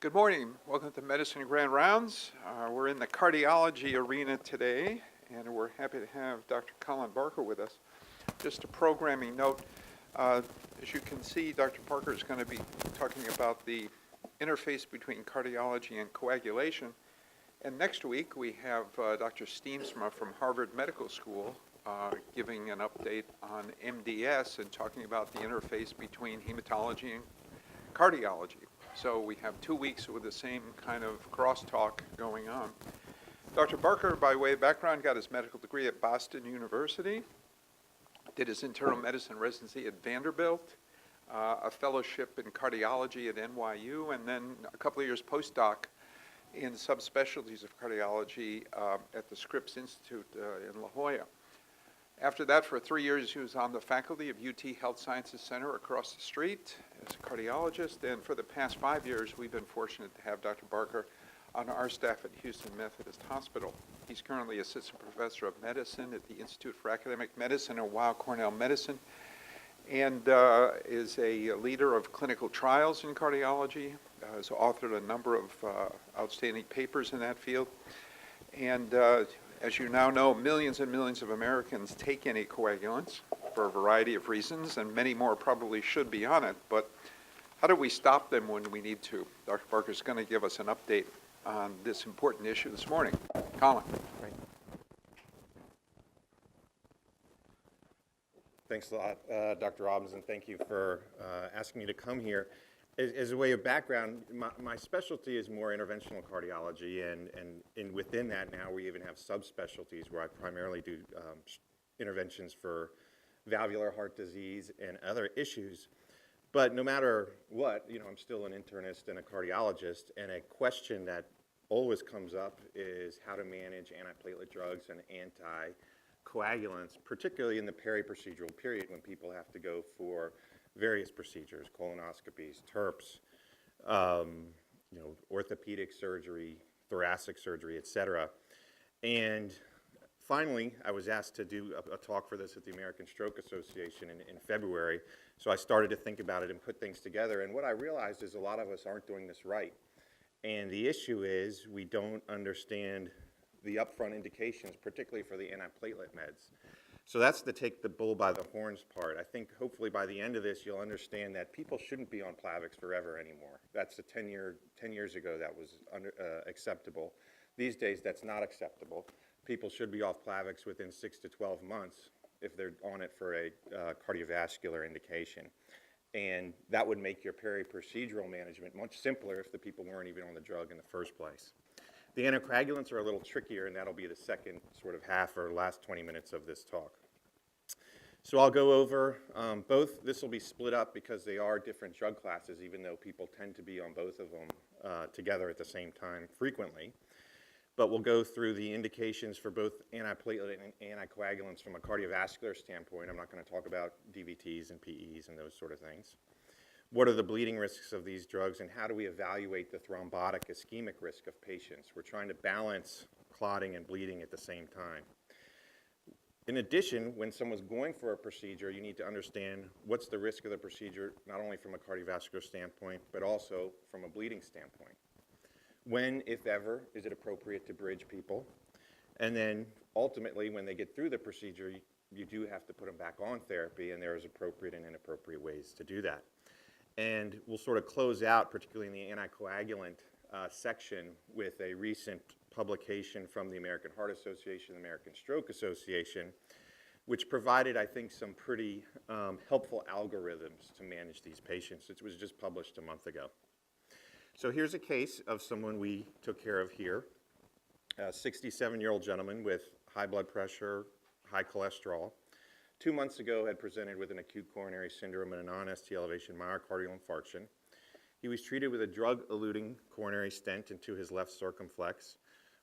Good morning. Welcome to Medicine Grand Rounds. We're in the cardiology arena today, and we're happy to have Dr. Colin Barker with us. Just a programming note, as you can see, Dr. Barker is going to be talking about the interface between cardiology and coagulation. And next week, we have Dr. Steemsma from Harvard Medical School giving an update on MDS and talking about the interface between hematology and cardiology. So we have 2 weeks with the same kind of crosstalk going on. Dr. Barker, by way of background, got his medical degree at Boston University, did his internal medicine residency at Vanderbilt, a fellowship in cardiology at NYU, and then a couple of years postdoc in subspecialties of cardiology at the Scripps Institute in La Jolla. After that, for 3 years, he was on the faculty of UT Health Sciences Center across the street as a cardiologist. And for the past 5 years, we've been fortunate to have Dr. Barker on our staff at Houston Methodist Hospital. He's currently assistant professor of medicine at the Institute for Academic Medicine and Weill Cornell Medicine, and is a leader of clinical trials in cardiology, has authored a number of outstanding papers in that field. And as you now know, millions and millions of Americans take anticoagulants for a variety of reasons, and many more probably should be on it. But how do we stop them when we need to? Dr. Barker is going to give us an update on this important issue this morning. Colin. Great. Thanks a lot, Dr. Robbins, and thank you for asking me to come here. As a way of background, my specialty is more interventional cardiology, and within that now we even have subspecialties where I primarily do interventions for valvular heart disease and other issues. But no matter what, I'm still an internist and a cardiologist, and a question that always comes up is how to manage antiplatelet drugs and anticoagulants, particularly in the peri-procedural period when people have to go for various procedures, colonoscopies, TURPs, orthopedic surgery, thoracic surgery, etc. And finally, I was asked to do a talk for this at the American Stroke Association in February, so I started to think about it and put things together, and what I realized is a lot of us aren't doing this right. And the issue is we don't understand the upfront indications, particularly for the antiplatelet meds. So that's the take the bull by the horns part. I think hopefully by the end of this you'll understand that people shouldn't be on Plavix forever anymore. That's 10 years ago that was acceptable. These days that's not acceptable. People should be off Plavix within 6 to 12 months if they're on it for a cardiovascular indication. And that would make your peri-procedural management much simpler if the people weren't even on the drug in the first place. The anticoagulants are a little trickier, and that'll be the second sort of half or last 20 minutes of this talk. So I'll go over both. This will be split up because they are different drug classes, even though people tend to be on both of them together at the same time frequently. But we'll go through the indications for both antiplatelet and anticoagulants from a cardiovascular standpoint. I'm not going to talk about DVTs and PEs and those sort of things. What are the bleeding risks of these drugs, and how do we evaluate the thrombotic ischemic risk of patients? We're trying to balance clotting and bleeding at the same time. In addition, when someone's going for a procedure, you need to understand what's the risk of the procedure, not only from a cardiovascular standpoint, but also from a bleeding standpoint. When, if ever, is it appropriate to bridge people? And then ultimately, when they get through the procedure, you do have to put them back on therapy, and there is appropriate and inappropriate ways to do that. And we'll sort of close out, particularly in the anticoagulant section, with a recent publication from the American Heart Association, the American Stroke Association, which provided, I think, some pretty helpful algorithms to manage these patients. It was just published a month ago. So here's a case of someone we took care of here, a 67-year-old gentleman with high blood pressure, high cholesterol. 2 months ago had presented with an acute coronary syndrome and a non-ST elevation myocardial infarction. He was treated with a drug-eluting coronary stent into his left circumflex,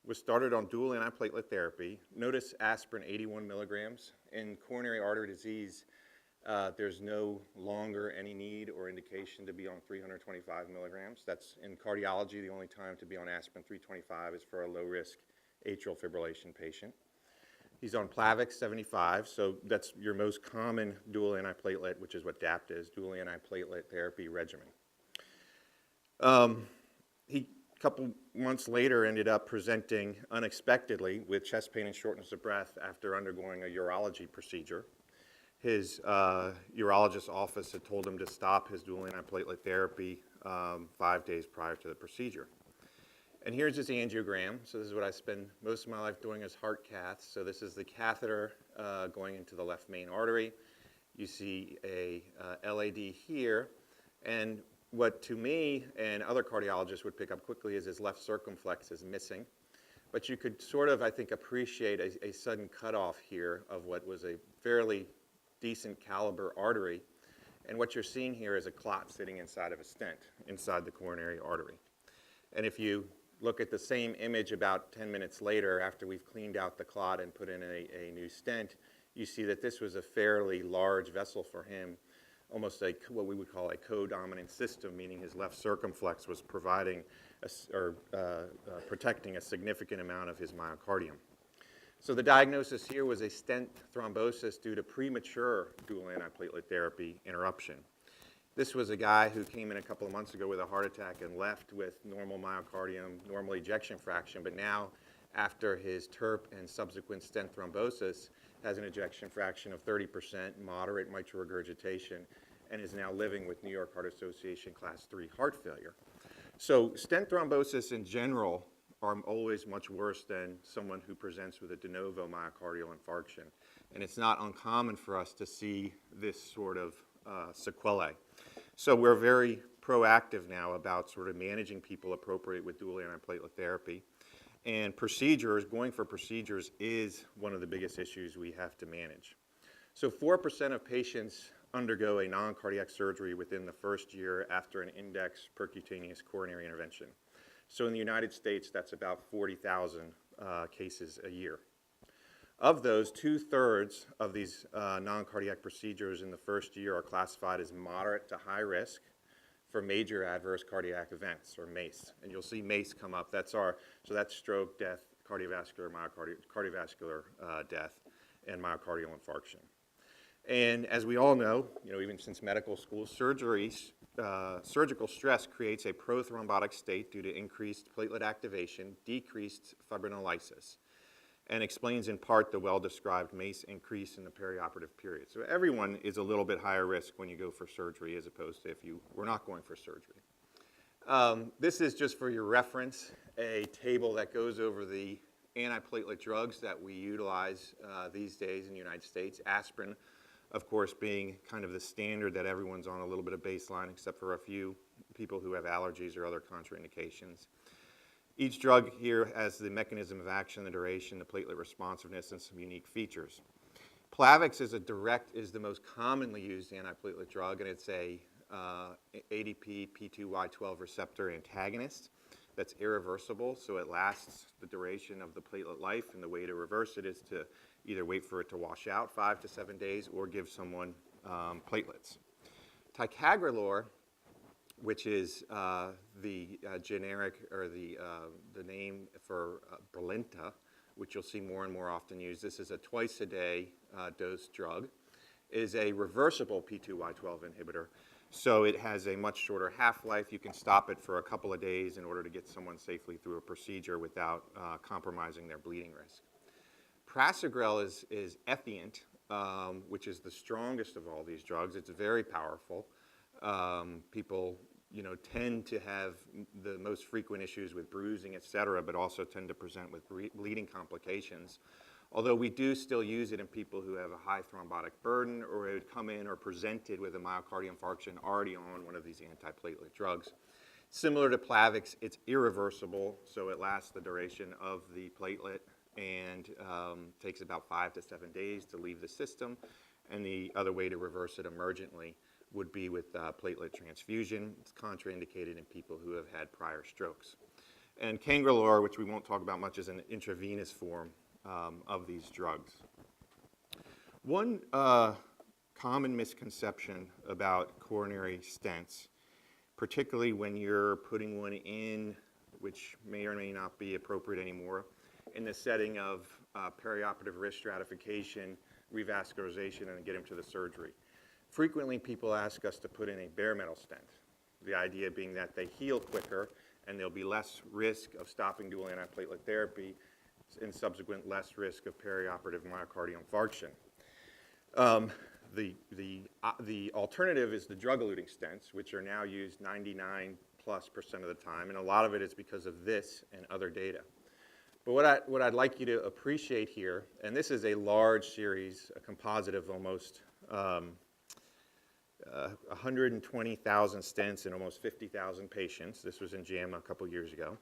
was started on dual antiplatelet therapy. Notice aspirin 81 milligrams. In coronary artery disease, there's no longer any need or indication to be on 325 milligrams. That's in cardiology, the only time to be on aspirin 325 is for a low-risk atrial fibrillation patient. He's on Plavix 75, so that's your most common dual antiplatelet, which is what DAPT is, dual antiplatelet therapy regimen. He, a couple months later, ended up presenting unexpectedly with chest pain and shortness of breath after undergoing a urology procedure. His urologist's office had told him to stop his dual antiplatelet therapy 5 days prior to the procedure. And here's his angiogram. So this is what I spend most of my life doing, is heart caths. So this is the catheter going into the left main artery. You see a LAD here. And what to me and other cardiologists would pick up quickly is his left circumflex is missing. But you could sort of, I think, appreciate a sudden cutoff here of what was a fairly decent caliber artery. And what you're seeing here is a clot sitting inside of a stent, inside the coronary artery. And if you look at the same image about 10 minutes later, after we've cleaned out the clot and put in a new stent, you see that this was a fairly large vessel for him, almost like what we would call a codominant system, meaning his left circumflex was providing protecting a significant amount of his myocardium. So the diagnosis here was a stent thrombosis due to premature dual antiplatelet therapy interruption. This was a guy who came in a couple of months ago with a heart attack and left with normal myocardium, normal ejection fraction, but now, after his TURP and subsequent stent thrombosis, has an ejection fraction of 30%, moderate mitral regurgitation, and is now living with New York Heart Association Class 3 heart failure. So stent thrombosis in general are always much worse than someone who presents with a de novo myocardial infarction. And it's not uncommon for us to see this sort of sequelae. So we're very proactive now about sort of managing people appropriate with dual antiplatelet therapy. And procedures, going for procedures, is one of the biggest issues we have to manage. So 4% of patients undergo a non-cardiac surgery within the first year after an index percutaneous coronary intervention. So in the United States, that's about 40,000 cases a year. Of those, 2/3 of these non-cardiac procedures in the first year are classified as moderate to high risk for major adverse cardiac events, or MACE. And you'll see MACE come up. So that's stroke, death, cardiovascular death, and myocardial infarction. And as we all know, even since medical school, surgical stress creates a prothrombotic state due to increased platelet activation, decreased fibrinolysis, and explains in part the well-described MACE increase in the perioperative period. So everyone is a little bit higher risk when you go for surgery as opposed to if you were not going for surgery. This is just for your reference, a table that goes over the antiplatelet drugs that we utilize these days in the United States. Aspirin, of course, being kind of the standard that everyone's on a little bit of baseline, except for a few people who have allergies or other contraindications. Each drug here has the mechanism of action, the duration, the platelet responsiveness, and some unique features. Plavix is the most commonly used antiplatelet drug, and it's a ADP P2Y12 receptor antagonist that's irreversible, so it lasts the duration of the platelet life, and the way to reverse it is to either wait for it to wash out 5 to 7 days or give someone platelets. Ticagrelor, which is the generic or the name for Brilinta, which you'll see more and more often used. This is a twice-a-day dose drug, is a reversible P2Y12 inhibitor. So it has a much shorter half-life. You can stop it for a couple of days in order to get someone safely through a procedure without compromising their bleeding risk. Prasugrel is Effient, which is the strongest of all these drugs. It's very powerful. People tend to have the most frequent issues with bruising, et cetera, but also tend to present with bleeding complications. Although we do still use it in people who have a high thrombotic burden or would come in or presented with a myocardial infarction already on one of these antiplatelet drugs. Similar to Plavix, it's irreversible, so it lasts the duration of the platelet and takes about 5 to 7 days to leave the system. And the other way to reverse it emergently would be with platelet transfusion. It's contraindicated in people who have had prior strokes. And Cangrelor, which we won't talk about much, is an intravenous form of these drugs. One common misconception about coronary stents, particularly when you're putting one in, which may or may not be appropriate anymore, in the setting of perioperative risk stratification, revascularization, and get them to the surgery. Frequently, people ask us to put in a bare metal stent, the idea being that they heal quicker and there'll be less risk of stopping dual antiplatelet therapy and subsequent less risk of perioperative myocardial infarction. The alternative is the drug-eluting stents, which are now used 99+% of the time, and a lot of it is because of this and other data. But what I'd like you to appreciate here, and this is a large series, a composite of almost 120,000 stents in almost 50,000 patients. This was in JAMA a couple years ago.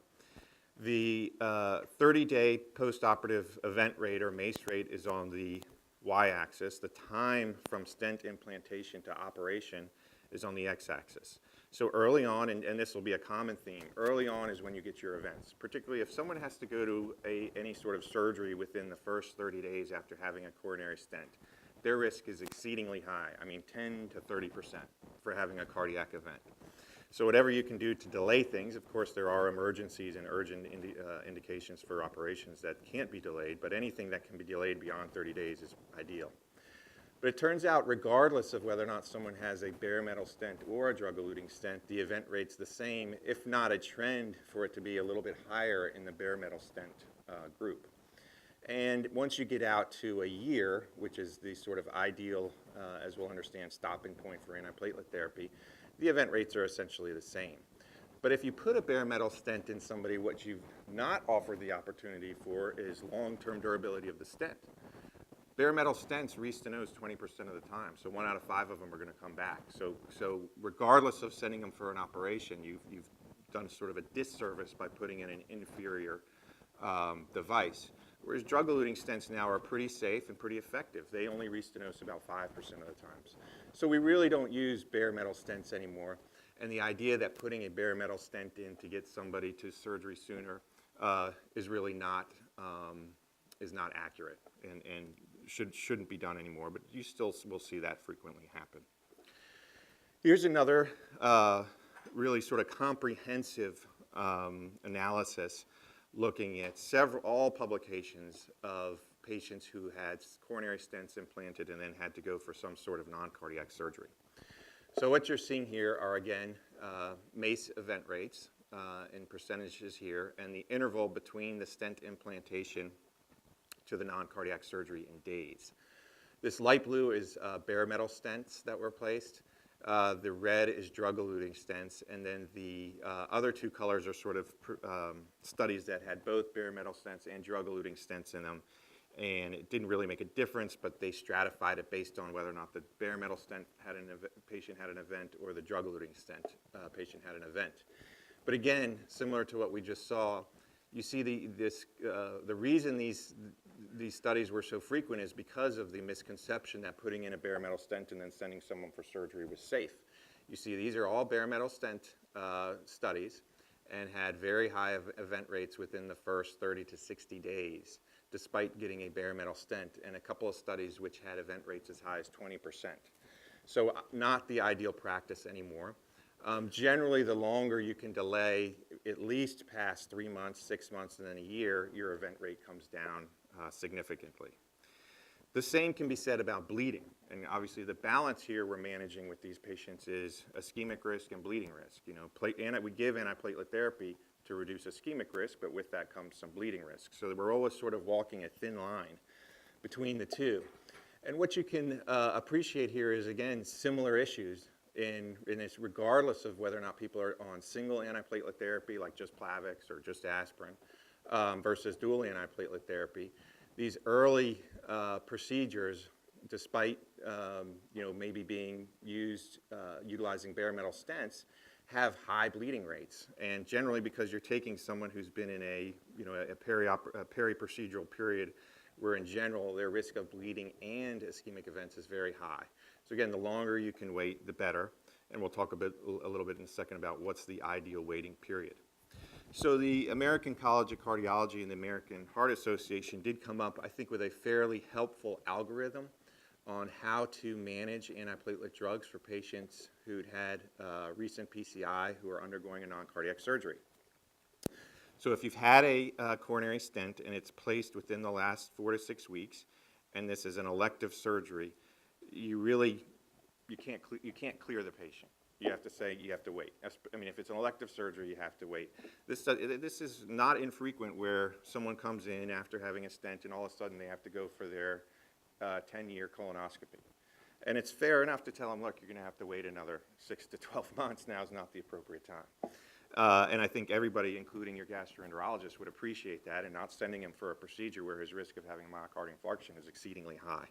The 30-day postoperative event rate or MACE rate is on the y-axis. The time from stent implantation to operation is on the x-axis. So early on, and this will be a common theme, early on is when you get your events, particularly if someone has to go to any sort of surgery within the first 30 days after having a coronary stent. Their risk is exceedingly high, 10 to 30% for having a cardiac event. So whatever you can do to delay things, of course there are emergencies and urgent indications for operations that can't be delayed, but anything that can be delayed beyond 30 days is ideal. But it turns out, regardless of whether or not someone has a bare metal stent or a drug-eluting stent, the event rate's the same, if not a trend for it to be a little bit higher in the bare metal stent group. And once you get out to a year, which is the sort of ideal, as we'll understand, stopping point for antiplatelet therapy, the event rates are essentially the same. But if you put a bare metal stent in somebody, what you've not offered the opportunity for is long-term durability of the stent. Bare metal stents restenose 20% of the time, so 1 out of 5 of them are going to come back. So regardless of sending them for an operation, you've done sort of a disservice by putting in an inferior device. Whereas drug-eluting stents now are pretty safe and pretty effective. They only restenose about 5% of the times. So we really don't use bare metal stents anymore. And the idea that putting a bare metal stent in to get somebody to surgery sooner is really not accurate and shouldn't be done anymore. But you still will see that frequently happen. Here's another really sort of comprehensive analysis looking at all publications of patients who had coronary stents implanted and then had to go for some sort of non-cardiac surgery. So what you're seeing here are, again, MACE event rates in percentages here, and the interval between the stent implantation to the non-cardiac surgery in days. This light blue is bare metal stents that were placed. The red is drug-eluting stents, and then the other two colors are sort of studies that had both bare metal stents and drug-eluting stents in them, and it didn't really make a difference, but they stratified it based on whether or not the bare metal stent patient had an event or the drug-eluting stent patient had an event. But again, similar to what we just saw, you see the reason these studies were so frequent is because of the misconception that putting in a bare metal stent and then sending someone for surgery was safe. You see, these are all bare metal stent studies and had very high event rates within the first 30 to 60 days, despite getting a bare metal stent, and a couple of studies which had event rates as high as 20%. So not the ideal practice anymore. Generally, the longer you can delay, at least past 3 months, 6 months, and then a year, your event rate comes down significantly. The same can be said about bleeding, and obviously the balance here we're managing with these patients is ischemic risk and bleeding risk. You know, we give antiplatelet therapy to reduce ischemic risk, but with that comes some bleeding risk. So we're always sort of walking a thin line between the two. And what you can appreciate here is, again, similar issues in this, regardless of whether or not people are on single antiplatelet therapy, like just Plavix or just aspirin, versus dual antiplatelet therapy. These early procedures, despite maybe being used utilizing bare metal stents, have high bleeding rates, and generally because you're taking someone who's been in a peri-procedural period where in general their risk of bleeding and ischemic events is very high. So again, the longer you can wait, the better, and we'll talk a little bit in a second about what's the ideal waiting period. So the American College of Cardiology and the American Heart Association did come up, I think, with a fairly helpful algorithm on how to manage antiplatelet drugs for patients who'd had recent PCI who are undergoing a non-cardiac surgery. So if you've had a coronary stent and it's placed within the last 4 to 6 weeks, and this is an elective surgery, you can't clear the patient. You have to say you have to wait. I mean, if it's an elective surgery, you have to wait. This is not infrequent where someone comes in after having a stent and all of a sudden they have to go for their 10-year colonoscopy. And it's fair enough to tell them, look, you're going to have to wait another 6 to 12 months. Now is not the appropriate time. And I think everybody, including your gastroenterologist, would appreciate that and not sending him for a procedure where his risk of having a myocardial infarction is exceedingly high.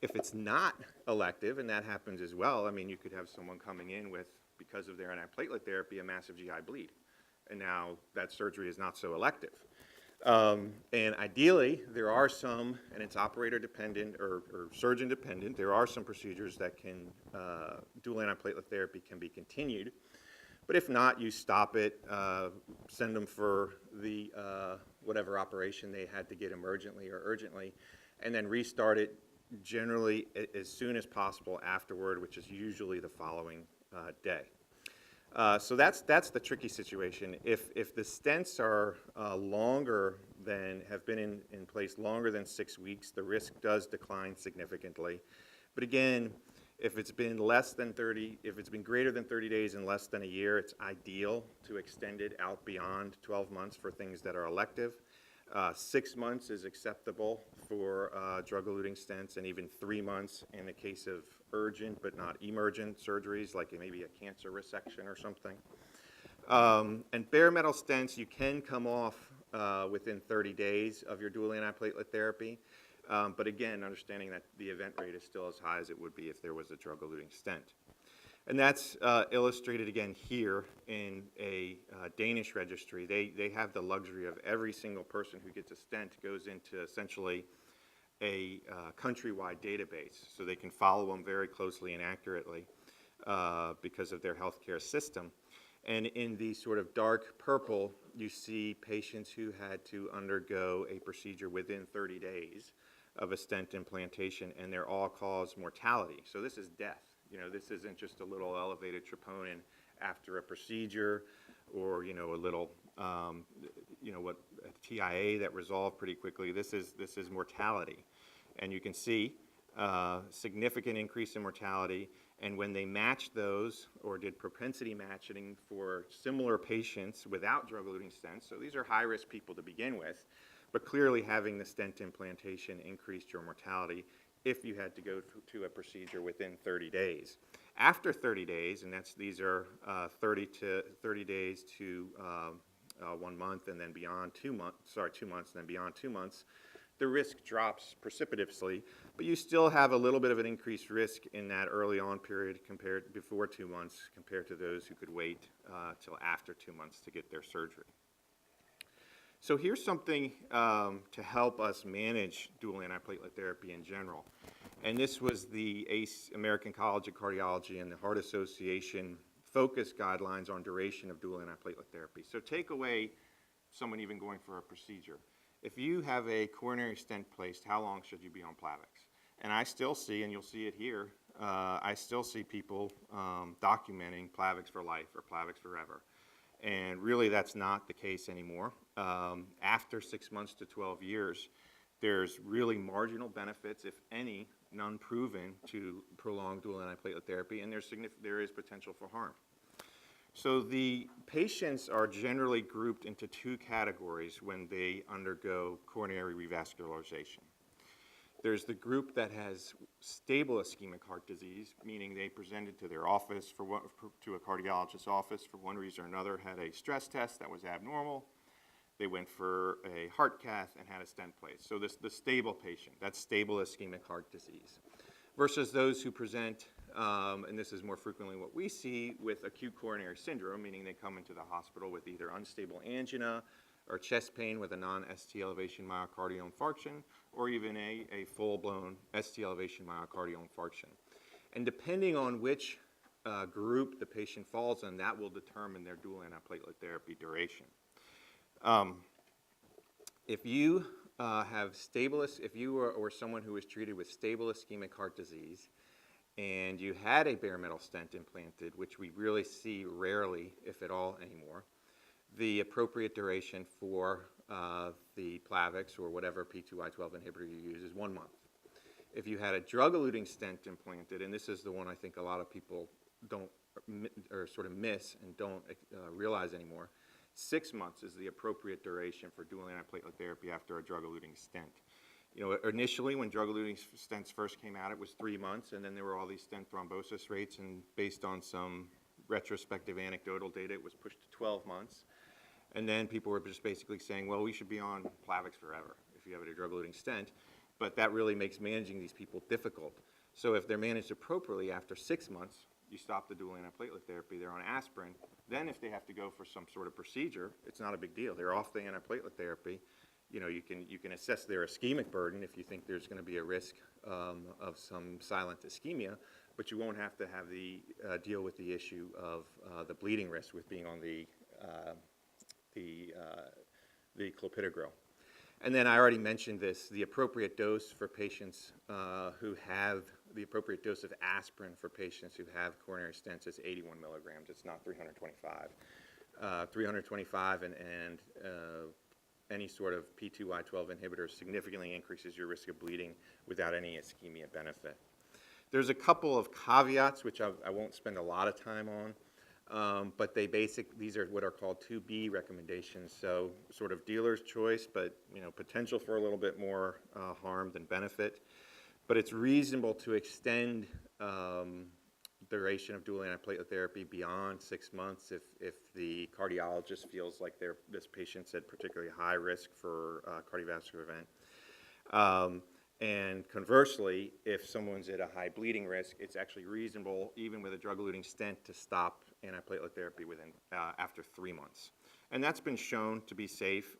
If it's not elective, and that happens as well, I mean, you could have someone coming in with, because of their antiplatelet therapy, a massive GI bleed. And now that surgery is not so elective. And ideally, there are some, and it's operator dependent or surgeon dependent, there are some procedures that can, dual antiplatelet therapy can be continued. But if not, you stop it, send them for the whatever operation they had to get emergently or urgently, and then restart it generally as soon as possible afterward, which is usually the following day. So that's the tricky situation. If the stents are longer than, have been in place longer than 6 weeks, the risk does decline significantly. But again, if it's been greater than 30 days and less than a year, it's ideal to extend it out beyond 12 months for things that are elective. 6 months is acceptable for drug-eluting stents, and even 3 months in the case of urgent but not emergent surgeries, like maybe a cancer resection or something. And bare metal stents, you can come off within 30 days of your dual antiplatelet therapy. But again, understanding that the event rate is still as high as it would be if there was a drug-eluting stent. And that's illustrated again here in a Danish registry. They have the luxury of every single person who gets a stent goes into essentially a countrywide database, so they can follow them very closely and accurately because of their healthcare system. And in the sort of dark purple, you see patients who had to undergo a procedure within 30 days of a stent implantation, and their all-cause mortality. So this is death. You know, this isn't just a little elevated troponin after a procedure, or a little, what a TIA that resolved pretty quickly. This is mortality, and you can see significant increase in mortality. And when they matched those, or did propensity matching for similar patients without drug-eluting stents, so these are high-risk people to begin with, but clearly having the stent implantation increased your mortality if you had to go to a procedure within 30 days. After 30 days, and these are 30 days to 1 month, and then beyond 2 months, 2 months, and then beyond 2 months, the risk drops precipitously, but you still have a little bit of an increased risk in that early on period compared before 2 months compared to those who could wait till after 2 months to get their surgery. So here's something to help us manage dual antiplatelet therapy in general. And this was the American College of Cardiology and the Heart Association focus guidelines on duration of dual antiplatelet therapy. So take away someone even going for a procedure. If you have a coronary stent placed, how long should you be on Plavix? And I still see, and you'll see it here, I still see people documenting Plavix for life or Plavix forever. And really that's not the case anymore. After 6 months to 12 years, there's really marginal benefits, if any, none proven, to prolonged dual antiplatelet therapy, and there is potential for harm. So the patients are generally grouped into 2 categories when they undergo coronary revascularization. There's the group that has stable ischemic heart disease, meaning they presented to their office, to a cardiologist's office for one reason or another, had a stress test that was abnormal. They went for a heart cath and had a stent placed. So the stable patient, that's stable ischemic heart disease. Versus those who present, and this is more frequently what we see, with acute coronary syndrome, meaning they come into the hospital with either unstable angina or chest pain with a non-ST elevation myocardial infarction, or even a full-blown ST elevation myocardial infarction. And depending on which group the patient falls in, that will determine their dual antiplatelet therapy duration. If you if you or someone who was treated with stable ischemic heart disease, and you had a bare metal stent implanted, which we really see rarely, if at all, anymore, the appropriate duration for the Plavix or whatever P2Y12 inhibitor you use is 1 month. If you had a drug-eluting stent implanted, and this is the one I think a lot of people don't or sort of miss and don't realize anymore. 6 months is the appropriate duration for dual antiplatelet therapy after a drug-eluting stent. You know, initially when drug-eluting stents first came out, it was 3 months, and then there were all these stent thrombosis rates, and based on some retrospective anecdotal data, it was pushed to 12 months. And then people were just basically saying, well, we should be on Plavix forever if you have a drug-eluting stent, but that really makes managing these people difficult. So if they're managed appropriately after 6 months, you stop the dual antiplatelet therapy, they're on aspirin. Then if they have to go for some sort of procedure, it's not a big deal. They're off the antiplatelet therapy. You know, you can assess their ischemic burden if you think there's going to be a risk of some silent ischemia, but you won't have to have the deal with the issue of the bleeding risk with being on the clopidogrel. And then I already mentioned this, the appropriate dose for patients who have, the appropriate dose of aspirin for patients who have coronary stents is 81 milligrams. It's not 325. 325 and any sort of P2Y12 inhibitor significantly increases your risk of bleeding without any ischemia benefit. There's a couple of caveats, which I won't spend a lot of time on, but these are what are called 2B recommendations, so sort of dealer's choice, but you know, potential for a little bit more harm than benefit. But it's reasonable to extend duration of dual antiplatelet therapy beyond 6 months if the cardiologist feels like this patient's at particularly high risk for cardiovascular event. And conversely, if someone's at a high bleeding risk, it's actually reasonable, even with a drug-eluting stent, to stop antiplatelet therapy after 3 months. And that's been shown to be safe,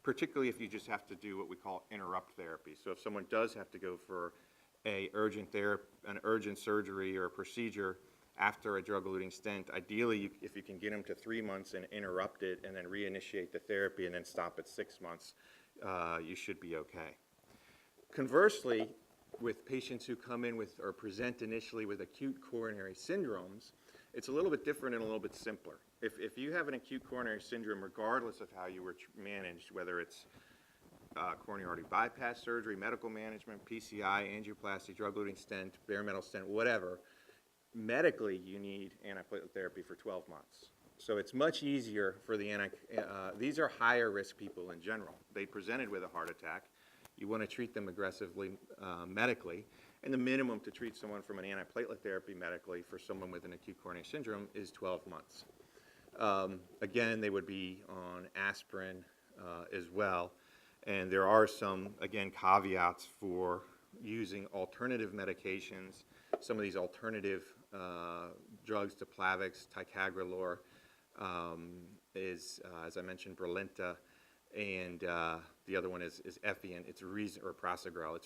particularly if you just have to do what we call interrupt therapy. So if someone does have to go for an urgent surgery or a procedure after a drug-eluting stent, ideally, if you can get them to 3 months and interrupt it and then reinitiate the therapy and then stop at 6 months, you should be okay. Conversely, with patients who come in with or present initially with acute coronary syndromes, it's a little bit different and a little bit simpler. If you have an acute coronary syndrome, regardless of how you were managed, whether it's coronary artery bypass surgery, medical management, PCI, angioplasty, drug-eluting stent, bare metal stent, whatever, medically you need antiplatelet therapy for 12 months. So it's much easier for these are higher risk people in general. They presented with a heart attack. You want to treat them aggressively medically, and the minimum to treat someone from an antiplatelet therapy medically for someone with an acute coronary syndrome is 12 months. Again, they would be on aspirin as well, and there are some, again, caveats for using alternative medications. Some of these alternative drugs to Plavix, ticagrelor, as I mentioned, Brilinta, and the other one is Effiant. Or Procedural.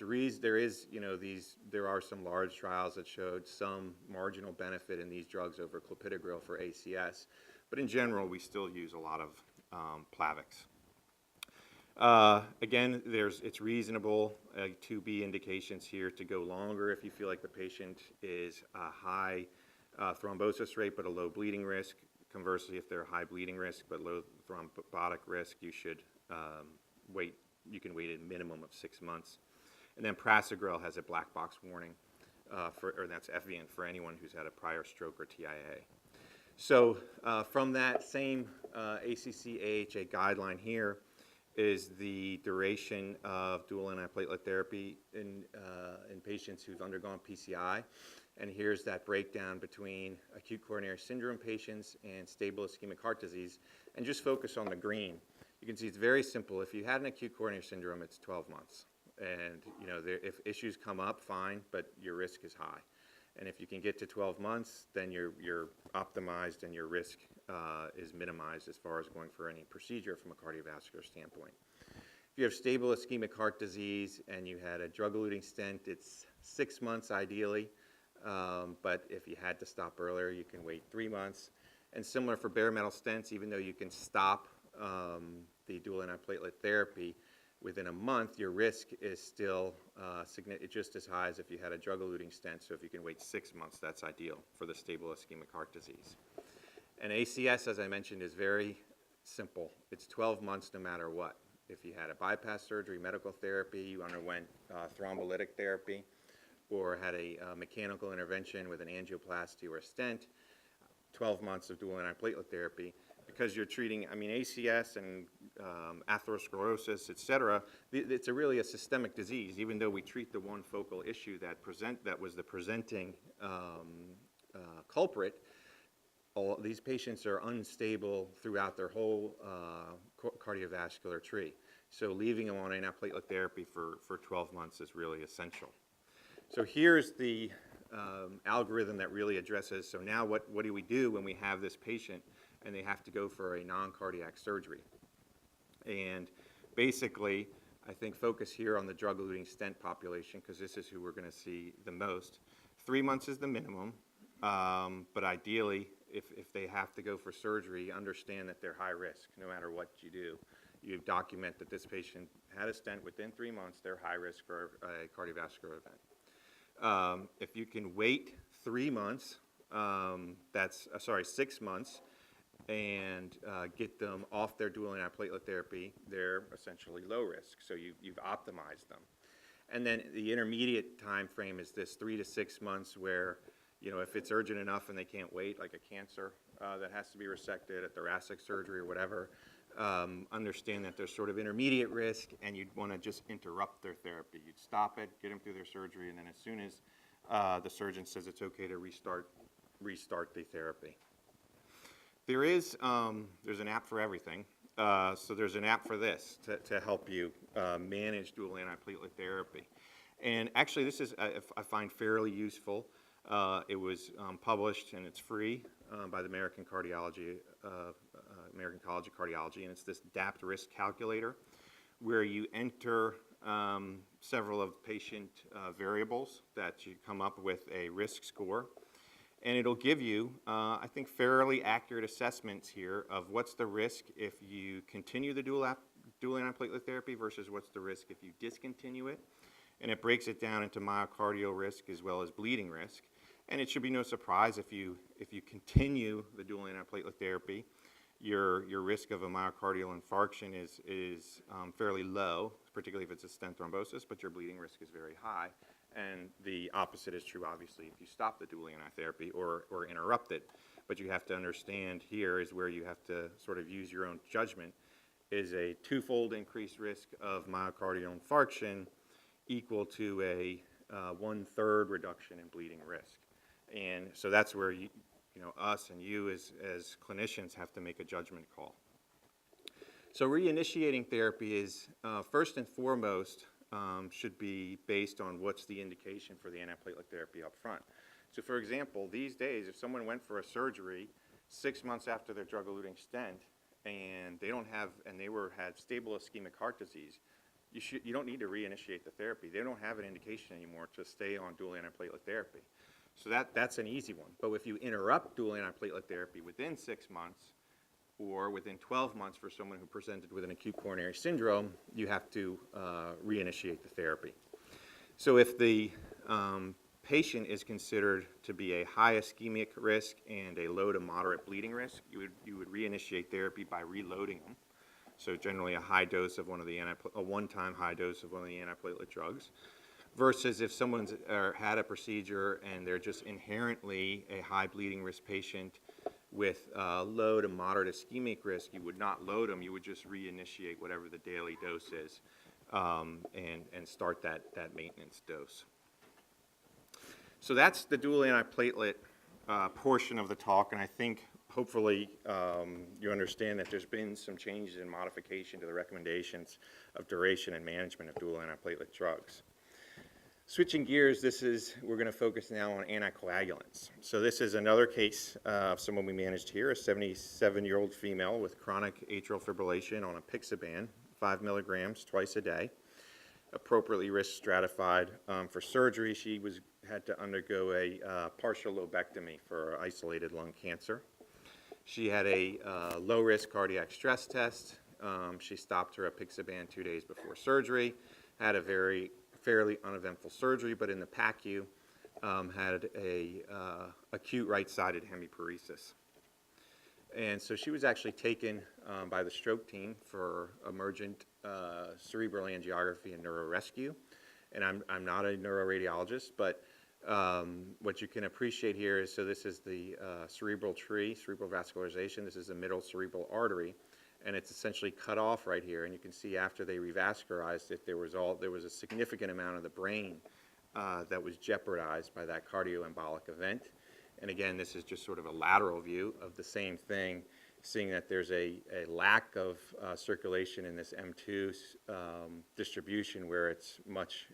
There are some large trials that showed some marginal benefit in these drugs over clopidogrel for ACS, but in general, we still use a lot of Plavix. Again, it's reasonable to be indications here to go longer if you feel like the patient is a high thrombosis rate but a low bleeding risk. Conversely, if they're high bleeding risk but low thrombotic risk, you should wait. You can wait a minimum of 6 months. And then Procedural has a black box warning, or that's Effiant for anyone who's had a prior stroke or TIA. So from that same ACC-AHA guideline here is the duration of dual antiplatelet therapy in patients who've undergone PCI. And here's that breakdown between acute coronary syndrome patients and stable ischemic heart disease. And just focus on the green. You can see it's very simple. If you had an acute coronary syndrome, it's 12 months. And if issues come up, fine, but your risk is high. And if you can get to 12 months, then you're optimized and your risk is minimized as far as going for any procedure from a cardiovascular standpoint. If you have stable ischemic heart disease and you had a drug-eluting stent, it's 6 months ideally. But if you had to stop earlier, you can wait 3 months. And similar for bare metal stents, even though you can stop the dual antiplatelet therapy within a month, your risk is still just as high as if you had a drug-eluting stent. So if you can wait 6 months, that's ideal for the stable ischemic heart disease. And ACS, as I mentioned, is very simple. It's 12 months no matter what. If you had a bypass surgery, medical therapy, you underwent thrombolytic therapy, or had a mechanical intervention with an angioplasty or a stent, 12 months of dual antiplatelet therapy. Because you're treating, I mean, ACS and atherosclerosis, et cetera, it's really a systemic disease, even though we treat the one focal issue that was the presenting culprit. All these patients are unstable throughout their whole cardiovascular tree. So leaving them on antiplatelet therapy for 12 months is really essential. So here's the algorithm that really addresses, so now what do we do when we have this patient and they have to go for a non-cardiac surgery? And basically, I think focus here on the drug-eluting stent population, because this is who we're going to see the most. 3 months is the minimum, but ideally, if they have to go for surgery, understand that they're high risk no matter what you do. You document that this patient had a stent within 3 months, they're high risk for a cardiovascular event. If you can wait 3 months, 6 months, and get them off their dual antiplatelet therapy, they're essentially low risk. So you've optimized them. And then the intermediate time frame is this 3 to 6 months where, if it's urgent enough and they can't wait, like a cancer that has to be resected, a thoracic surgery or whatever, understand that there's sort of intermediate risk and you'd want to just interrupt their therapy. You'd stop it, get them through their surgery, and then as soon as the surgeon says it's okay to restart the therapy. There's an app for everything. So there's an app for this to help you manage dual antiplatelet therapy. And actually, this is, I find, fairly useful. It was published, and it's free by the American College of Cardiology, and it's this DAPT risk calculator where you enter several of patient variables that you come up with a risk score. And it'll give you, I think, fairly accurate assessments here of what's the risk if you continue the dual antiplatelet therapy versus what's the risk if you discontinue it. And it breaks it down into myocardial risk as well as bleeding risk. And it should be no surprise if you continue the dual antiplatelet therapy, your risk of a myocardial infarction is fairly low, particularly if it's a stent thrombosis, but your bleeding risk is very high. And the opposite is true, obviously, if you stop the dual antitherapy or interrupt it. But you have to understand here is where you have to sort of use your own judgment. Is a twofold increased risk of myocardial infarction equal to a 1/3 reduction in bleeding risk? And so that's where us and you as clinicians have to make a judgment call. So reinitiating therapy is first and foremost should be based on what's the indication for the antiplatelet therapy up front. So for example, these days, if someone went for a surgery 6 months after their drug-eluting stent and they had stable ischemic heart disease, you don't need to reinitiate the therapy. They don't have an indication anymore to stay on dual antiplatelet therapy. So that's an easy one. But if you interrupt dual antiplatelet therapy within 6 months, or within 12 months for someone who presented with an acute coronary syndrome, you have to reinitiate the therapy. So if the patient is considered to be a high ischemic risk and a low to moderate bleeding risk, you would reinitiate therapy by reloading them. So generally a high dose of a one-time high dose of one of the antiplatelet drugs. Versus if someone's had a procedure and they're just inherently a high bleeding risk patient with low to moderate ischemic risk, you would not load them. You would just reinitiate whatever the daily dose is and start that maintenance dose. So that's the dual antiplatelet portion of the talk, and I think hopefully you understand that there's been some changes in modification to the recommendations of duration and management of dual antiplatelet drugs. Switching gears, we're going to focus now on anticoagulants. So this is another case of someone we managed here, a 77-year-old female with chronic atrial fibrillation on apixaban, 5 milligrams twice a day, appropriately risk stratified for surgery. She had to undergo a partial lobectomy for isolated lung cancer. She had a low-risk cardiac stress test. She stopped her apixaban 2 days before surgery, had a fairly uneventful surgery, but in the PACU had a acute right-sided hemiparesis. And so she was actually taken by the stroke team for emergent cerebral angiography and neurorescue. And I'm not a neuroradiologist, but what you can appreciate here is, so this is the cerebral tree, cerebral vascularization. This is the middle cerebral artery, and it's essentially cut off right here. And you can see after they revascularized it, there was a significant amount of the brain that was jeopardized by that cardioembolic event. And again, this is just sort of a lateral view of the same thing, seeing that there's a lack of circulation in this M2 distribution, where it's much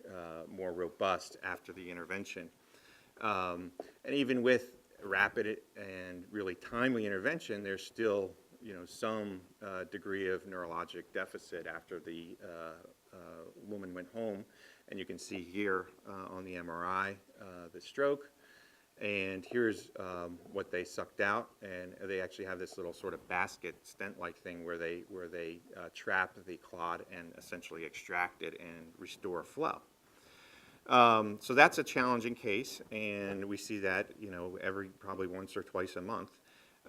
more robust after the intervention. And even with rapid and really timely intervention, there's still some degree of neurologic deficit after the woman went home. And you can see here on the MRI the stroke. And here's what they sucked out, and they actually have this little sort of basket stent-like thing where they trap the clot and essentially extract it and restore flow. So that's a challenging case, and we see that every probably once or twice a month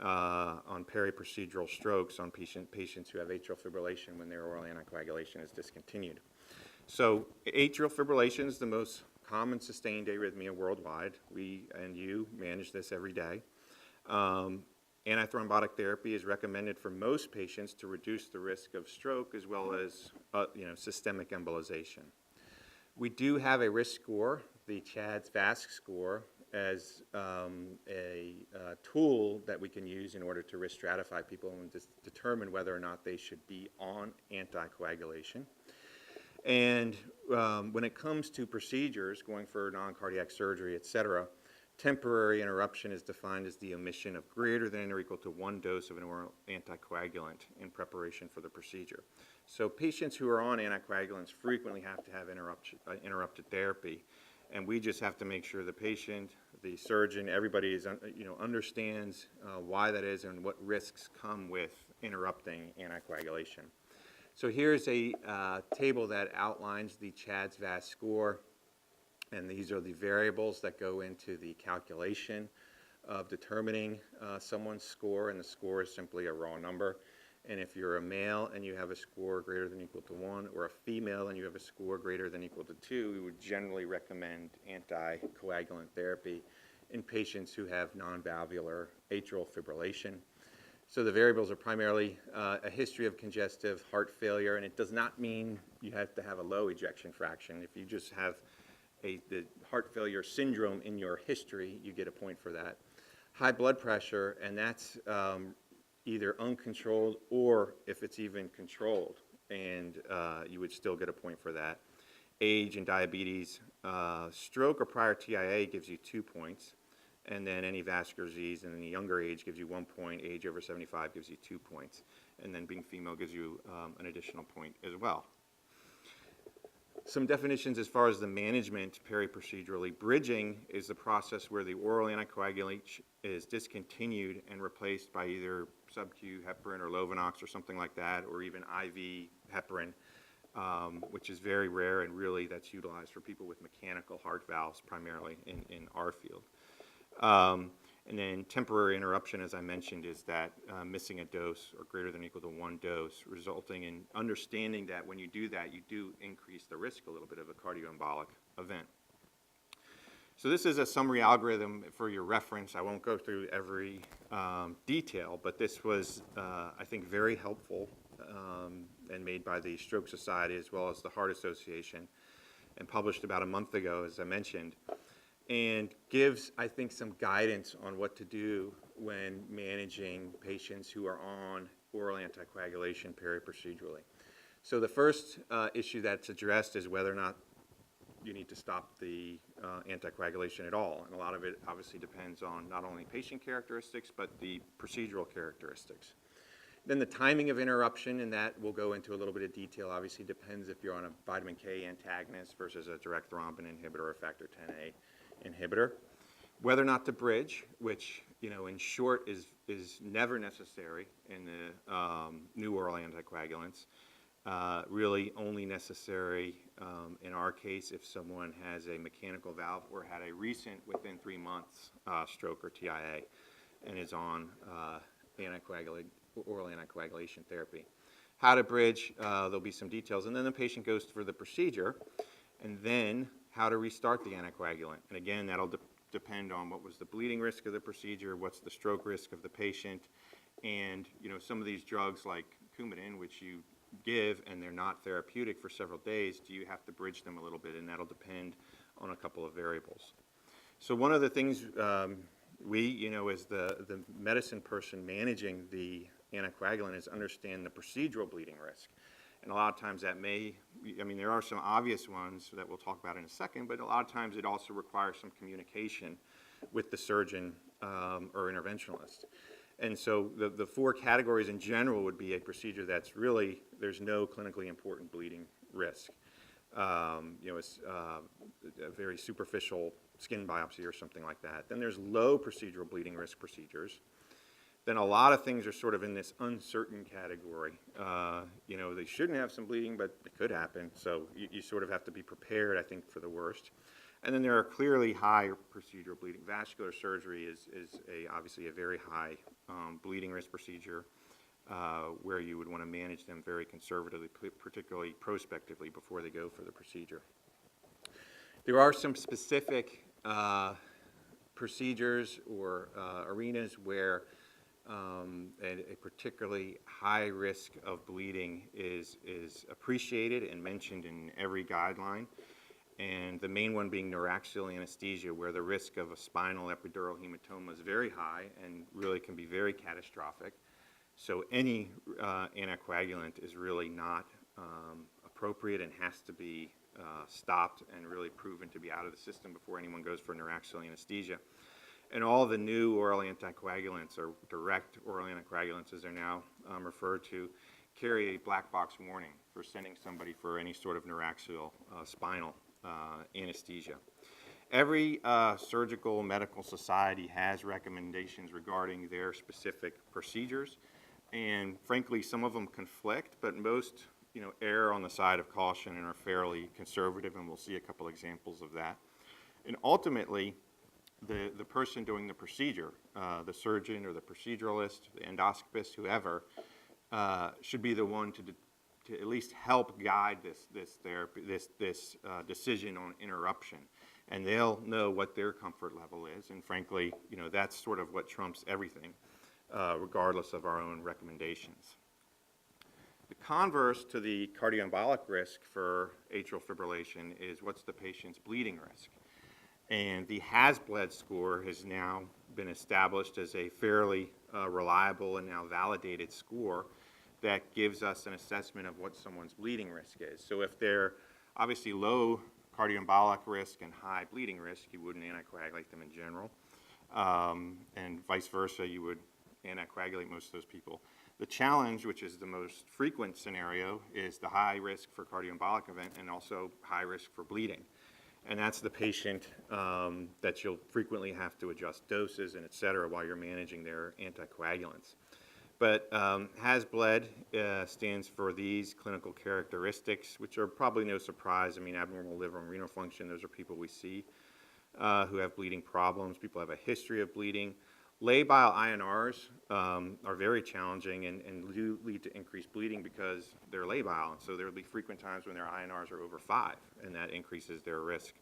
on periprocedural strokes on patients who have atrial fibrillation when their oral anticoagulation is discontinued. So atrial fibrillation is the most common sustained arrhythmia worldwide. We and you manage this every day. Antithrombotic therapy is recommended for most patients to reduce the risk of stroke as well as systemic embolization. We do have a risk score, the CHADS VASC score, as a tool that we can use in order to risk stratify people and determine whether or not they should be on anticoagulation. And when it comes to procedures, going for non-cardiac surgery, et cetera, temporary interruption is defined as the omission of greater than or equal to 1 dose of an oral anticoagulant in preparation for the procedure. So patients who are on anticoagulants frequently have to have interrupted therapy, and we just have to make sure the patient, the surgeon, everybody is, understands why that is and what risks come with interrupting anticoagulation. So here's a table that outlines the CHADS VASC score, and these are the variables that go into the calculation of determining someone's score, and the score is simply a raw number. And if you're a male and you have a score greater than or equal to 1, or a female and you have a score greater than or equal to 2, we would generally recommend anticoagulant therapy in patients who have non-valvular atrial fibrillation. So the variables are primarily a history of congestive heart failure, and it does not mean you have to have a low ejection fraction. If you just have the heart failure syndrome in your history, you get a point for that. High blood pressure, and that's either uncontrolled or if it's even controlled, and you would still get a point for that. Age and diabetes, stroke or prior TIA gives you 2 points. And then any vascular disease in the younger age gives you 1 point. Age over 75 gives you 2 points. And then being female gives you an additional point as well. Some definitions as far as the management periprocedurally. Bridging is the process where the oral anticoagulant is discontinued and replaced by either sub-Q heparin or Lovenox or something like that, or even IV heparin, which is very rare, and really that's utilized for people with mechanical heart valves primarily in our field. And then temporary interruption, as I mentioned, is that missing a dose or greater than or equal to 1 dose, resulting in understanding that when you do that, you do increase the risk a little bit of a cardioembolic event. So this is a summary algorithm for your reference. I won't go through every detail, but this was, I think, very helpful and made by the Stroke Society as well as the Heart Association, and published about a month ago, as I mentioned, and gives, I think, some guidance on what to do when managing patients who are on oral anticoagulation periprocedurally. So the first issue that's addressed is whether or not you need to stop the anticoagulation at all. And a lot of it obviously depends on not only patient characteristics, but the procedural characteristics. Then the timing of interruption, and that we'll go into a little bit of detail, obviously depends if you're on a vitamin K antagonist versus a direct thrombin inhibitor or factor Xa inhibitor. Whether or not to bridge, which in short is never necessary in the new oral anticoagulants. Really only necessary in our case if someone has a mechanical valve or had a recent within 3 months stroke or TIA and is on oral anticoagulation therapy. How to bridge, there'll be some details, and then the patient goes for the procedure. and then how to restart the anticoagulant. And again, that'll depend on what was the bleeding risk of the procedure, what's the stroke risk of the patient, and some of these drugs like Coumadin, which you give and they're not therapeutic for several days, do you have to bridge them a little bit, and that'll depend on a couple of variables. So one of the things we, as the medicine person managing the anticoagulant, is understand the procedural bleeding risk. And a lot of times that there are some obvious ones that we'll talk about in a second, but a lot of times it also requires some communication with the surgeon or interventionalist. And so the four categories in general would be a procedure that's really, there's no clinically important bleeding risk. It's a very superficial skin biopsy or something like that. Then there's low procedural bleeding risk procedures. Then a lot of things are sort of in this uncertain category. They shouldn't have some bleeding, but it could happen. So you sort of have to be prepared, I think, for the worst. And then there are clearly high procedural bleeding. Vascular surgery is obviously a very high bleeding risk procedure where you would want to manage them very conservatively, particularly prospectively before they go for the procedure. There are some specific procedures or arenas where a particularly high risk of bleeding is appreciated and mentioned in every guideline. And the main one being neuraxial anesthesia, where the risk of a spinal epidural hematoma is very high and really can be very catastrophic. So any anticoagulant is really not appropriate and has to be stopped and really proven to be out of the system before anyone goes for neuraxial anesthesia. And all the new oral anticoagulants, or direct oral anticoagulants as they're now referred to, carry a black box warning for sending somebody for any sort of neuraxial spinal anesthesia. Every surgical medical society has recommendations regarding their specific procedures, and frankly some of them conflict, but most err on the side of caution and are fairly conservative, and we'll see a couple examples of that. And ultimately, the person doing the procedure, the surgeon or the proceduralist, the endoscopist, whoever, should be the one to at least help guide this decision on interruption. And they'll know what their comfort level is, and frankly, that's sort of what trumps everything, regardless of our own recommendations. The converse to the cardioembolic risk for atrial fibrillation is what's the patient's bleeding risk. And the has-bled score has now been established as a fairly reliable and now validated score that gives us an assessment of what someone's bleeding risk is. So if they're obviously low cardioembolic risk and high bleeding risk, you wouldn't anticoagulate them in general. And vice versa, you would anticoagulate most of those people. The challenge, which is the most frequent scenario, is the high risk for cardioembolic event and also high risk for bleeding. And that's the patient that you'll frequently have to adjust doses and et cetera while you're managing their anticoagulants. But has-bled stands for these clinical characteristics, which are probably no surprise. I mean, abnormal liver and renal function, those are people we see who have bleeding problems. People have a history of bleeding. Labile INRs are very challenging and do lead to increased bleeding because they're labile. And so there will be frequent times when their INRs are over 5, and that increases their risk.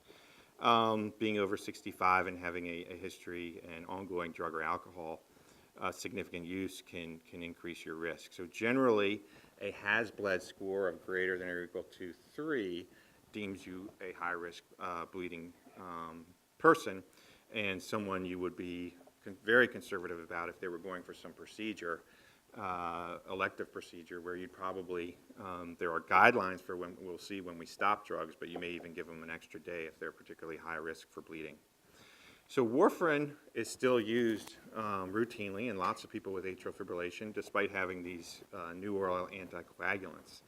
Being over 65 and having a history and ongoing drug or alcohol significant use can increase your risk. So generally, a has-bled score of greater than or equal to 3 deems you a high-risk bleeding person, and someone you would be very conservative about if they were going for some procedure, elective procedure, where you'd probably, there are guidelines for when we'll see when we stop drugs, but you may even give them an extra day if they're particularly high risk for bleeding. So warfarin is still used routinely in lots of people with atrial fibrillation, despite having these new oral anticoagulants.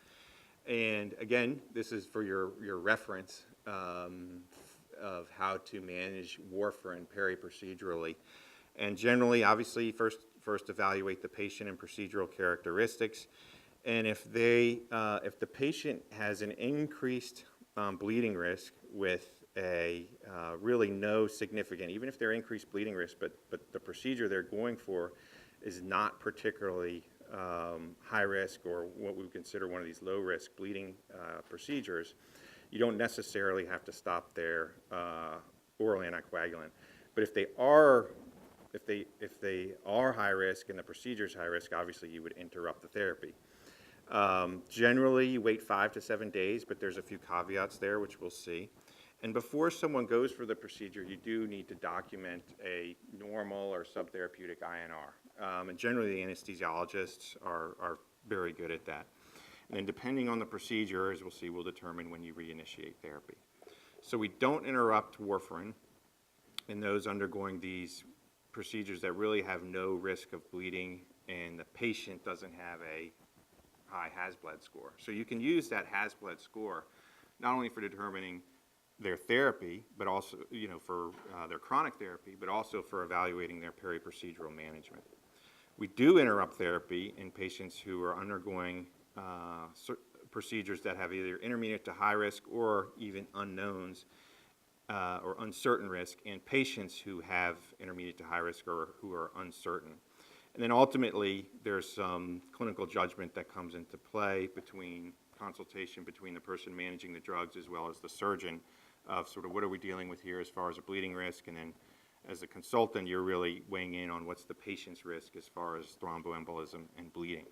And again, this is for your reference of how to manage warfarin periprocedurally. And generally, obviously, first evaluate the patient and procedural characteristics. And if the patient has an increased bleeding risk with a really no significant, even if they're increased bleeding risk, but the procedure they're going for is not particularly high risk or what we would consider one of these low risk bleeding procedures, you don't necessarily have to stop their oral anticoagulant. But if they are high risk and the procedure is high risk, obviously you would interrupt the therapy. Generally, you wait 5 to 7 days, but there's a few caveats there, which we'll see. And before someone goes for the procedure, you do need to document a normal or subtherapeutic INR. And generally, the anesthesiologists are very good at that. And then depending on the procedure, as we'll see, will determine when you reinitiate therapy. So we don't interrupt warfarin in those undergoing these procedures that really have no risk of bleeding and the patient doesn't have a high has-bled score. So you can use that has-bled score not only for determining their therapy, but also, for their chronic therapy, but also for evaluating their peri-procedural management. We do interrupt therapy in patients who are undergoing procedures that have either intermediate to high risk or even unknowns or uncertain risk, and patients who have intermediate to high risk or who are uncertain. And then ultimately, there's some clinical judgment that comes into play between consultation between the person managing the drugs as well as the surgeon of sort of what are we dealing with here as far as a bleeding risk, and then as a consultant, you're really weighing in on what's the patient's risk as far as thromboembolism and bleeding.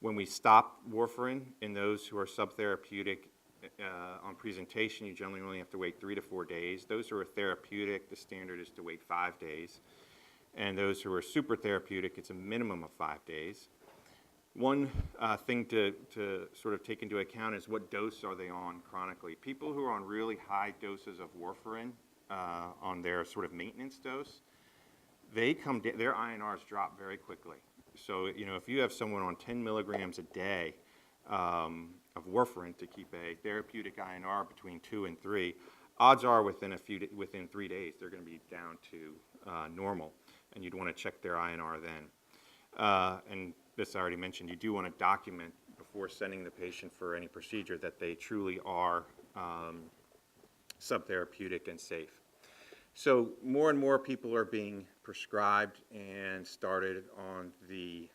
When we stop warfarin in those who are subtherapeutic on presentation, you generally only have to wait 3 to 4 days. Those who are therapeutic, the standard is to wait 5 days. And those who are super therapeutic, it's a minimum of 5 days. One thing to sort of take into account is what dose are they on chronically. People who are on really high doses of warfarin on their sort of maintenance dose, their INRs drop very quickly. So, if you have someone on 10 milligrams a day of warfarin to keep a therapeutic INR between 2 and 3, odds are within 3 days they're going to be down to normal, and you'd want to check their INR then. And this I already mentioned, you do want to document before sending the patient for any procedure that they truly are subtherapeutic and safe. So more and more people are being prescribed and started on the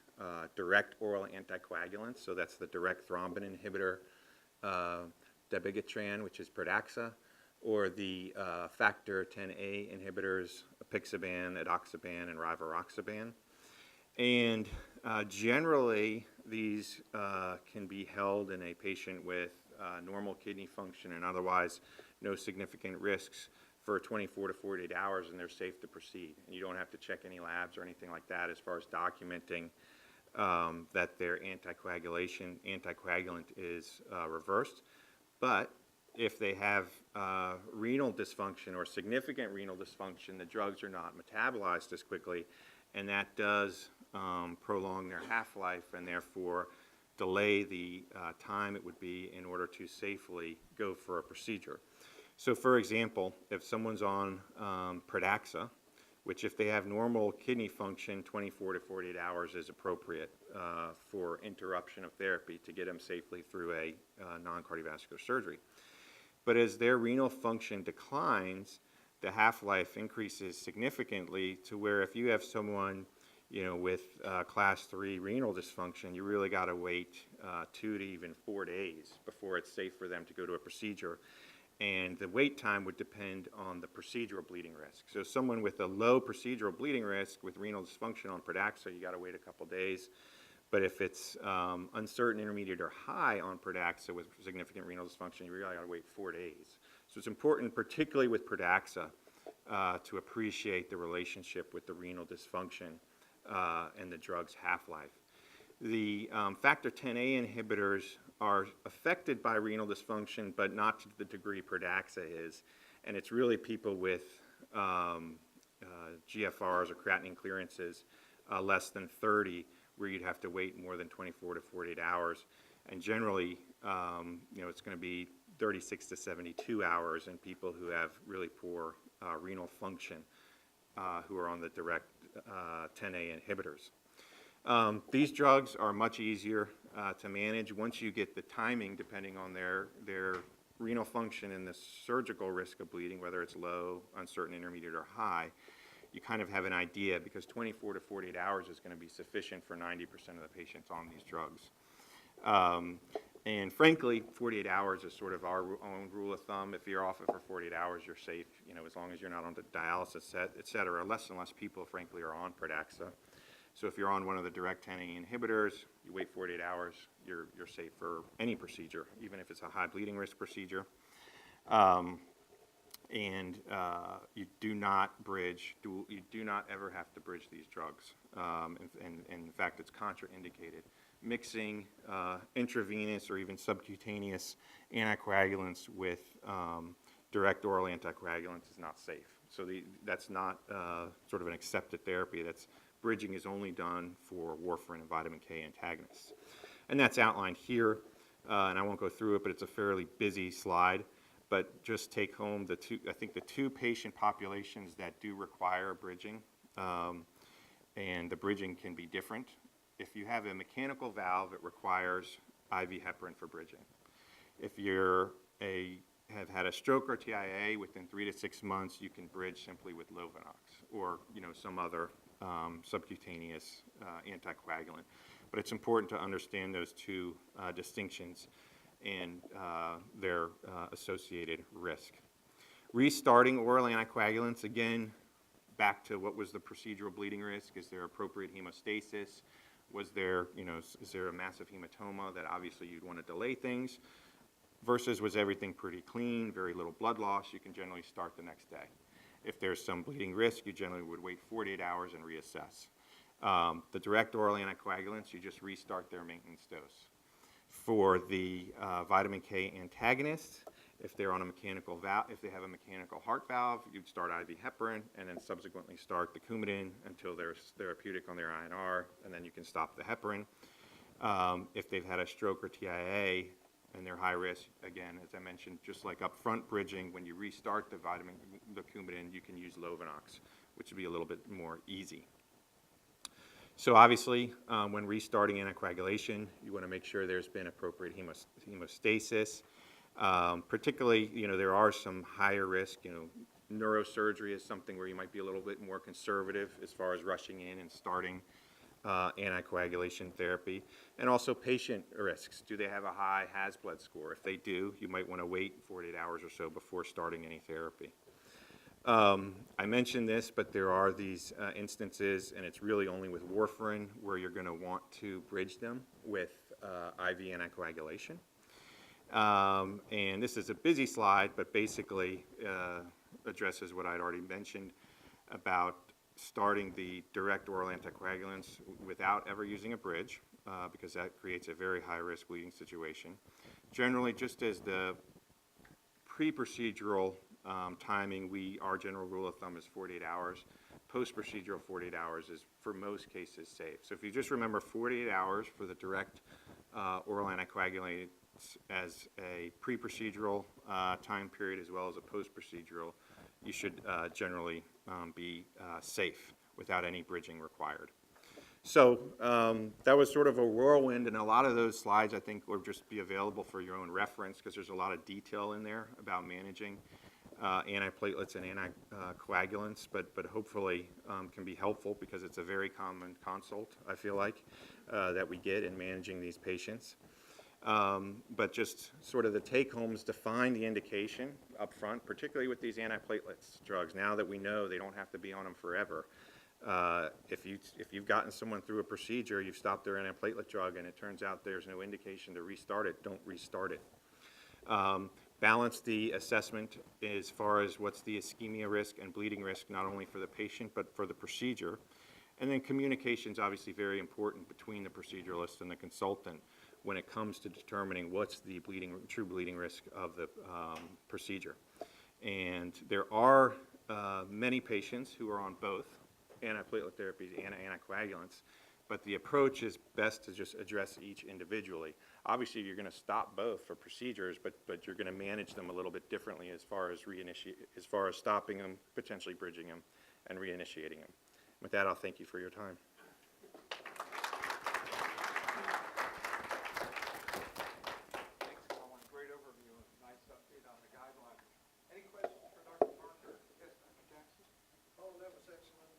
direct oral anticoagulants. So that's the direct thrombin inhibitor, dabigatran, which is Pradaxa, or the factor 10A inhibitors, apixaban, edoxaban, and rivaroxaban. And generally, these can be held in a patient with normal kidney function and otherwise no significant risks for 24 to 48 hours, and they're safe to proceed. And you don't have to check any labs or anything like that as far as documenting that their anticoagulant is reversed. But if they have renal dysfunction or significant renal dysfunction, the drugs are not metabolized as quickly, and that does prolong their half-life and therefore delay the time it would be in order to safely go for a procedure. So for example, if someone's on Pradaxa, which if they have normal kidney function, 24 to 48 hours is appropriate for interruption of therapy to get them safely through a non-cardiovascular surgery. But as their renal function declines, the half-life increases significantly to where if you have someone with class 3 renal dysfunction, you really got to wait 2 to even 4 days before it's safe for them to go to a procedure. And the wait time would depend on the procedural bleeding risk. So someone with a low procedural bleeding risk with renal dysfunction on Pradaxa, you got to wait a couple days. But if it's uncertain, intermediate, or high on Pradaxa with significant renal dysfunction, you really got to wait 4 days. So it's important, particularly with Pradaxa, to appreciate the relationship with the renal dysfunction and the drug's half-life. The factor 10A inhibitors are affected by renal dysfunction, but not to the degree Pradaxa is. And it's really people with GFRs or creatinine clearances less than 30, where you'd have to wait more than 24 to 48 hours. And generally, it's going to be 36 to 72 hours in people who have really poor renal function who are on the direct 10A inhibitors. These drugs are much easier to manage once you get the timing, depending on their renal function and the surgical risk of bleeding, whether it's low, uncertain, intermediate, or high. You kind of have an idea because 24 to 48 hours is going to be sufficient for 90% of the patients on these drugs. And frankly, 48 hours is sort of our own rule of thumb. If you're off it for 48 hours, you're safe, you know, as long as you're not on the dialysis set, et cetera. Less and less people, frankly, are on Pradaxa. So if you're on one of the direct 10A inhibitors, you wait 48 hours, you're safe for any procedure, even if it's a high bleeding risk procedure. You do not ever have to bridge these drugs. And in fact, it's contraindicated. Mixing intravenous or even subcutaneous anticoagulants with direct oral anticoagulants is not safe. So that's not sort of an accepted therapy. Bridging is only done for warfarin and vitamin K antagonists. And that's outlined here, and I won't go through it, but it's a fairly busy slide. But just take home the two patient populations that do require bridging, and the bridging can be different. If you have a mechanical valve, it requires IV heparin for bridging. If you have had a stroke or TIA within 3 to 6 months, you can bridge simply with Lovenox or some other subcutaneous anticoagulant. But it's important to understand those two distinctions and their associated risk. Restarting oral anticoagulants, again, back to what was the procedural bleeding risk? Is there appropriate hemostasis? Is there a massive hematoma that obviously you'd want to delay things? Versus was everything pretty clean, very little blood loss, you can generally start the next day. If there's some bleeding risk, you generally would wait 48 hours and reassess. The direct oral anticoagulants, you just restart their maintenance dose. For the vitamin K antagonists, if they're on a mechanical valve, if they have a mechanical heart valve, you'd start IV heparin and then subsequently start the Coumadin until there's therapeutic on their INR, and then you can stop the heparin. If they've had a stroke or TIA and they're high risk, again, as I mentioned, just like upfront bridging, when you restart the Coumadin, you can use Lovenox, which would be a little bit more easy. So obviously, when restarting anticoagulation, you want to make sure there's been appropriate hemostasis. Particularly, there are some higher risk, neurosurgery is something where you might be a little bit more conservative as far as rushing in and starting anticoagulation therapy. And also patient risks. Do they have a high has-bled score? If they do, you might want to wait 48 hours or so before starting any therapy. I mentioned this, but there are these instances, and it's really only with warfarin where you're going to want to bridge them with IV anticoagulation. And this is a busy slide, but basically addresses what I'd already mentioned about starting the direct oral anticoagulants without ever using a bridge, because that creates a very high-risk bleeding situation. Generally, just as the pre-procedural timing, our general rule of thumb is 48 hours. Post-procedural 48 hours is, for most cases, safe. So if you just remember 48 hours for the direct oral anticoagulants as a pre-procedural time period as well as a post-procedural, you should generally be safe without any bridging required. So that was sort of a whirlwind, and a lot of those slides I think will just be available for your own reference because there's a lot of detail in there about managing antiplatelets and anticoagulants, but hopefully can be helpful because it's a very common consult, I feel like, that we get in managing these patients. But just sort of the take-homes define the indication up front, particularly with these antiplatelets drugs. Now that we know they don't have to be on them forever. If you've gotten someone through a procedure, you've stopped their antiplatelet drug, and it turns out there's no indication to restart it, don't restart it. Balance the assessment as far as what's the ischemia risk and bleeding risk, not only for the patient, but for the procedure. And then communication is obviously very important between the proceduralist and the consultant when it comes to determining what's the true bleeding risk of the procedure. And there are many patients who are on both antiplatelet therapies and anticoagulants, but the approach is best to just address each individually. Obviously, you're going to stop both for procedures, but you're going to manage them a little bit differently as far as stopping them, potentially bridging them, and reinitiating them. With that, I'll thank you for your time. Thanks, Colin. Great overview and nice update on the guidelines. Any questions for Dr. Barker? Yes, Dr. Jackson? Oh, that was excellent.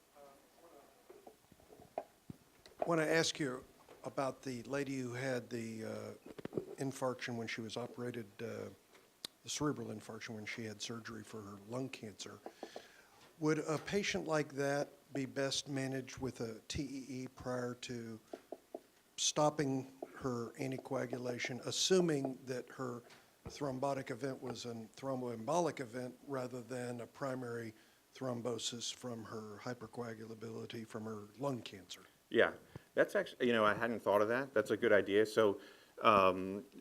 I want to ask you about the lady who had the infarction when she was operated, the cerebral infarction when she had surgery for her lung cancer. Would a patient like that be best managed with a TEE prior to stopping her anticoagulation, assuming that her thrombotic event was a thromboembolic event rather than a primary thrombosis from her hypercoagulability from her lung cancer? Yeah, that's actually, I hadn't thought of that. That's a good idea. So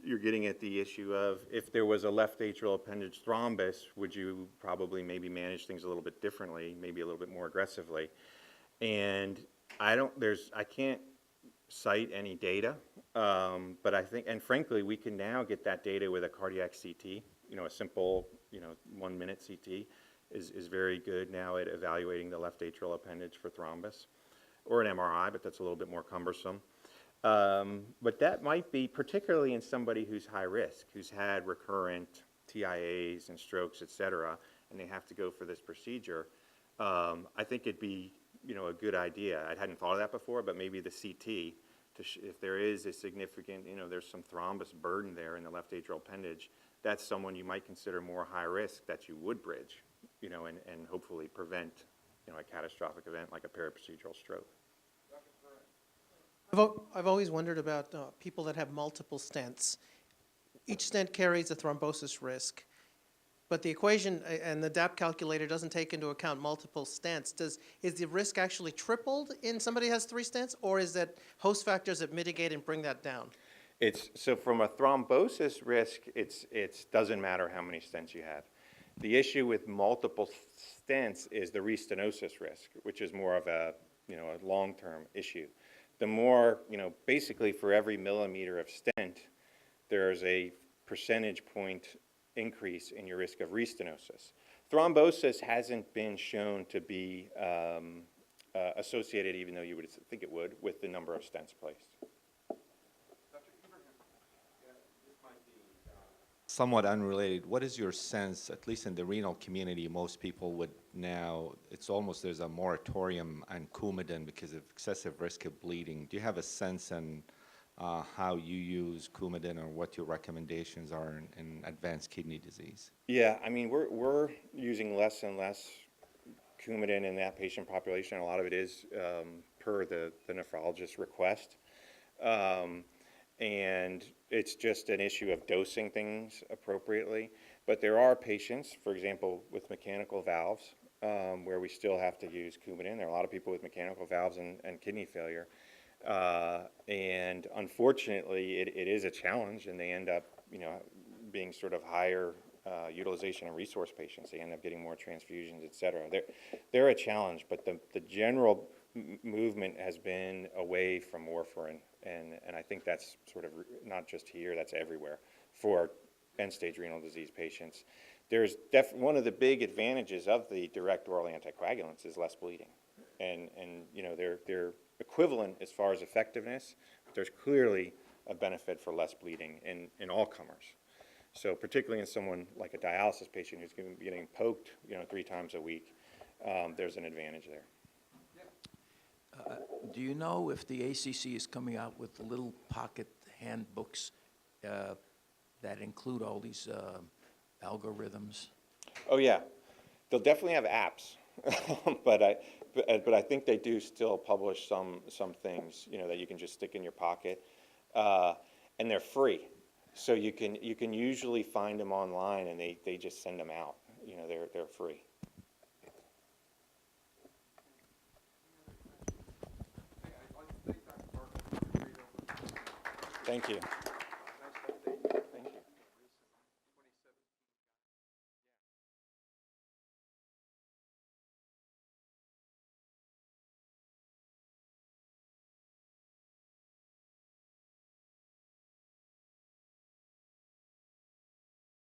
you're getting at the issue of if there was a left atrial appendage thrombus, would you probably maybe manage things a little bit differently, maybe a little bit more aggressively? And I can't cite any data, but I think, and frankly, we can now get that data with a cardiac CT. A simple, 1 minute CT is very good now at evaluating the left atrial appendage for thrombus, or an MRI, but that's a little bit more cumbersome. But that might be, particularly in somebody who's high risk, who's had recurrent TIAs and strokes, et cetera, and they have to go for this procedure. I think it'd be, a good idea. I hadn't thought of that before, but maybe the CT, if there is a significant, there's some thrombus burden there in the left atrial appendage, that's someone you might consider more high risk that you would bridge, and hopefully prevent, a catastrophic event like a periprocedural stroke. I've always wondered about people that have multiple stents. Each stent carries a thrombosis risk, but the equation and the DAP calculator doesn't take into account multiple stents. Is the risk actually tripled in somebody who has 3 stents, or is that host factors that mitigate and bring that down? So from a thrombosis risk, it doesn't matter how many stents you have. The issue with multiple stents is the restenosis risk, which is more of a long-term issue. The more, basically for every millimeter of stent, there's a percentage point increase in your risk of restenosis. Thrombosis hasn't been shown to be associated, even though you would think it would, with the number of stents placed. Somewhat unrelated, what is your sense, at least in the renal community, most people would now, it's almost there's a moratorium on Coumadin because of excessive risk of bleeding. Do you have a sense on how you use Coumadin or what your recommendations are in advanced kidney disease? Yeah, I mean, we're using less and less Coumadin in that patient population. A lot of it is per the nephrologist's request. And it's just an issue of dosing things appropriately. But there are patients, for example, with mechanical valves, where we still have to use Coumadin. There are a lot of people with mechanical valves and kidney failure. And unfortunately, it is a challenge, and they end up, being sort of higher utilization and resource patients. They end up getting more transfusions, et cetera. They're a challenge, but the general movement has been away from warfarin, and I think that's sort of not just here, that's everywhere for end-stage renal disease patients. There's one of the big advantages of the direct oral anticoagulants is less bleeding, and they're equivalent as far as effectiveness, but there's clearly a benefit for less bleeding in all comers. So particularly in someone like a dialysis patient who's going to be getting poked, 3 times a week, there's an advantage there. Do you know if the ACC is coming out with little pocket handbooks that include all these algorithms? Oh yeah, they'll definitely have apps, but I think they do still publish some things that you can just stick in your pocket, and they're free, so you can usually find them online, and they just send them out. They're free. Thank you.